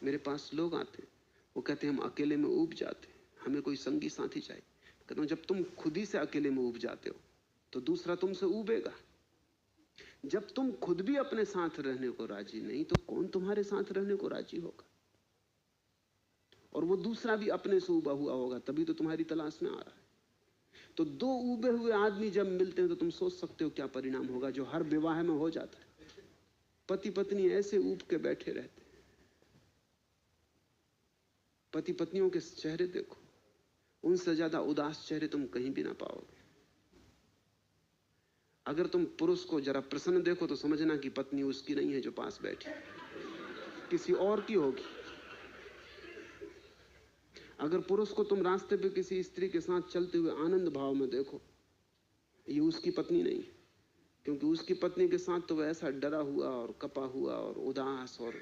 मेरे पास लोग आते हैं, वो कहते हैं हम अकेले में ऊब जाते हैं, हमें कोई संगी साथी चाहिए। कहता हूं जब तुम खुद ही से अकेले में ऊब जाते हो तो दूसरा तुमसे ऊबेगा। जब तुम खुद भी अपने साथ रहने को राजी नहीं तो कौन तुम्हारे साथ रहने को राजी होगा? और वो दूसरा भी अपने से ऊबा हुआ होगा, तभी तो तुम्हारी तलाश में आ रहा है। तो दो ऊबे हुए आदमी जब मिलते हैं तो तुम सोच सकते हो क्या परिणाम होगा, जो हर विवाह में हो जाता है। पति पत्नी ऐसे ऊब के बैठे रहते हैं। पति पत्नियों के चेहरे देखो, उनसे ज्यादा उदास चेहरे तुम कहीं भी ना पाओगे। अगर तुम पुरुष को जरा प्रसन्न देखो तो समझना कि पत्नी उसकी नहीं है जो पास बैठी, किसी और की होगी। अगर पुरुष को तुम रास्ते पे किसी स्त्री के साथ चलते हुए आनंद भाव में देखो, ये उसकी पत्नी नहीं, क्योंकि उसकी पत्नी के साथ तो वह ऐसा डरा हुआ और कपा हुआ और उदास और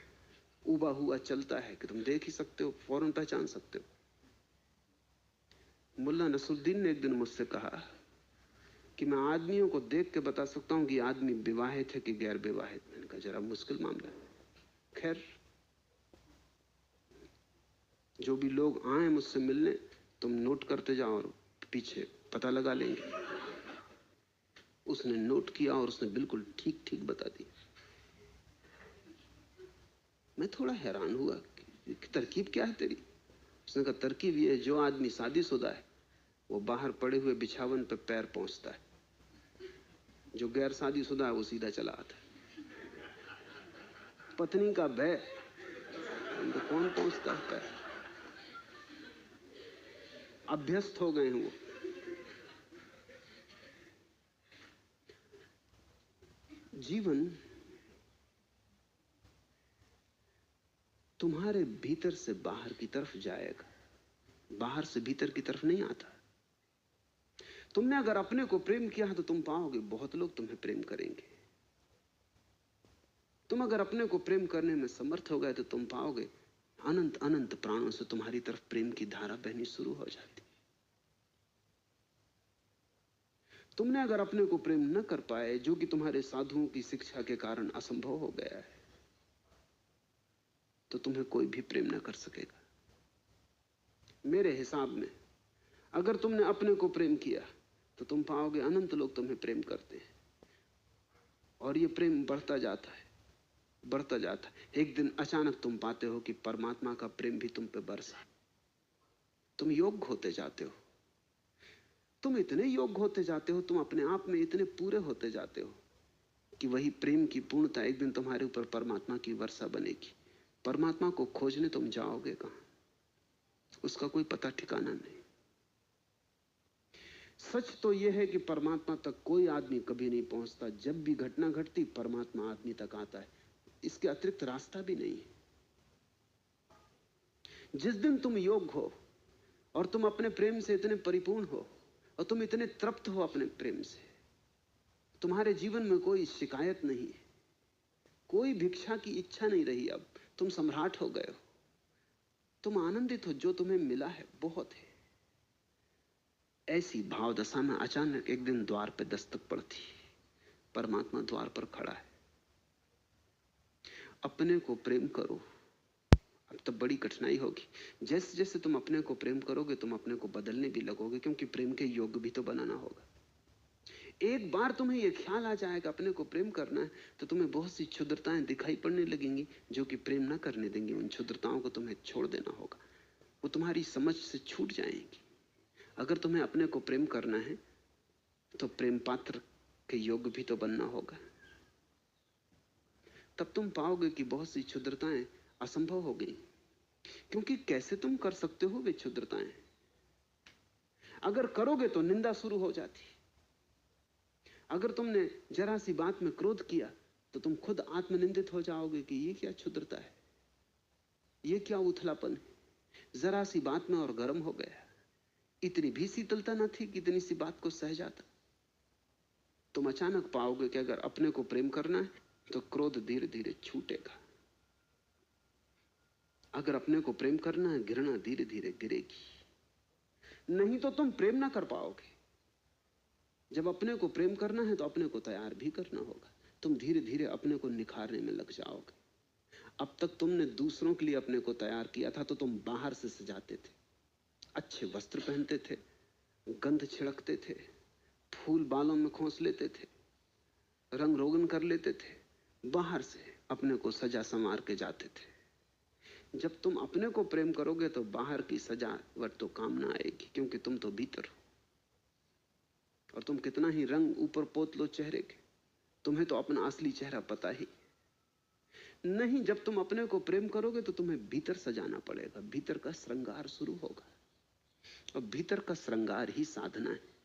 उबा हुआ चलता है कि तुम देख ही सकते हो, फौरन पहचान सकते हो। मुल्ला नसरुद्दीन ने एक दिन मुझसे कहा कि मैं आदमियों को देख के बता सकता हूं कि आदमी विवाहित है कि गैर विवाहित। मैंने कहा जरा मुश्किल मामला है। खैर, जो भी लोग आए मुझसे मिलने, तुम नोट करते जाओ और पीछे पता लगा लेंगे। उसने नोट किया और उसने बिल्कुल ठीक ठीक बता दिया। मैं थोड़ा हैरान हुआ कि तरकीब क्या है तेरी। उसने कहा तरकीब ये है, जो आदमी शादीशुदा है वो बाहर पड़े हुए बिछावन पे पैर पहुंचता है, जो गैर शादीशुदा है वो सीधा चला आता है। पत्नी का भय, तो कौन पहुंचता है पैर? अभ्यस्त हो गए हैं वो। जीवन तुम्हारे भीतर से बाहर की तरफ जाएगा, बाहर से भीतर की तरफ नहीं आता। तुमने अगर अपने को प्रेम किया तो तुम पाओगे बहुत लोग तुम्हें प्रेम करेंगे। तुम अगर अपने को प्रेम करने में समर्थ हो गए तो तुम पाओगे अनंत अनंत प्राणों से तुम्हारी तरफ प्रेम की धारा बहनी शुरू हो जाती। तुमने अगर अपने को प्रेम न कर पाए, जो कि तुम्हारे साधुओं की शिक्षा के कारण असंभव हो गया है, तो तुम्हें कोई भी प्रेम न कर सकेगा। मेरे हिसाब में अगर तुमने अपने को प्रेम किया तो तुम पाओगे अनंत लोग तुम्हें प्रेम करते हैं, और ये प्रेम बढ़ता जाता है, बढ़ता जाता है। एक दिन अचानक तुम पाते हो कि परमात्मा का प्रेम भी तुम पे बरसा। तुम योग्य होते जाते हो, तुम इतने योग्य होते जाते हो, तुम अपने आप में इतने पूरे होते जाते हो कि वही प्रेम की पूर्णता एक दिन तुम्हारे ऊपर परमात्मा की वर्षा बनेगी। परमात्मा को खोजने तुम जाओगे कहां? उसका कोई पता ठिकाना नहीं। सच तो यह है कि परमात्मा तक कोई आदमी कभी नहीं पहुंचता। जब भी घटना घटती परमात्मा आदमी तक आता है, इसके अतिरिक्त रास्ता भी नहीं है। जिस दिन तुम योग्य हो और तुम अपने प्रेम से इतने परिपूर्ण हो और तुम इतने तृप्त हो अपने प्रेम से, तुम्हारे जीवन में कोई शिकायत नहीं है, कोई भिक्षा की इच्छा नहीं रही। अब तुम सम्राट हो गए हो, तुम आनंदित हो, जो तुम्हें मिला है बहुत है। ऐसी भाव दशा में अचानक एक दिन द्वार पे दस्तक पड़ती, परमात्मा द्वार पर खड़ा है। अपने को प्रेम करो। अब तो बड़ी कठिनाई होगी। जैसे जैसे तुम अपने को प्रेम करोगे तुम अपने को बदलने भी लगोगे, क्योंकि प्रेम के योग्य भी तो बनाना होगा। एक बार तुम्हें यह ख्याल आ जाएगा अपने को प्रेम करना है तो तुम्हें बहुत सी क्षुद्रताएं दिखाई पड़ने लगेंगी जो कि प्रेम न करने देंगी। उन क्षुद्रताओं को तुम्हें छोड़ देना होगा, वो तुम्हारी समझ से छूट जाएंगी। अगर तुम्हें अपने को प्रेम करना है तो प्रेम पात्र के योग्य भी तो बनना होगा। तब तुम पाओगे कि बहुत सी क्षुद्रताएं असंभव हो गई, क्योंकि कैसे तुम कर सकते हो वे क्षुद्रताएं? अगर करोगे तो निंदा शुरू हो जाती। अगर तुमने जरा सी बात में क्रोध किया तो तुम खुद आत्मनिंदित हो जाओगे कि ये क्या क्षुद्रता है, ये क्या उथलापन है। जरा सी बात में और गर्म हो गया, इतनी भी शीतलता न थी कि इतनी सी बात को सह जाता। तुम अचानक पाओगे कि अगर अपने को प्रेम करना है तो क्रोध धीरे धीरे छूटेगा। अगर अपने को प्रेम करना है घृणा धीरे धीरे गिरेगी। नहीं तो तुम प्रेम ना कर पाओगे। जब अपने को प्रेम करना है तो अपने को तैयार भी करना होगा। तुम धीरे धीरे अपने को निखारने में लग जाओगे। अब तक तुमने दूसरों के लिए अपने को तैयार किया था तो तुम बाहर से सजाते थे, अच्छे वस्त्र पहनते थे, गंध छिड़कते थे, फूल बालों में खोस लेते थे, रंग रोगन कर लेते थे, बाहर से अपने को सजा संवार के जाते थे। जब तुम अपने को प्रेम करोगे तो बाहर की सजावट तो काम ना आएगी, क्योंकि तुम तो भीतर हो। और तुम कितना ही रंग ऊपर पोत लो चेहरे के, तुम्हें तो अपना असली चेहरा पता ही नहीं। जब तुम अपने को प्रेम करोगे तो तुम्हें भीतर सजाना पड़ेगा, भीतर का श्रृंगार शुरू होगा। और भीतर का श्रृंगार ही साधना है।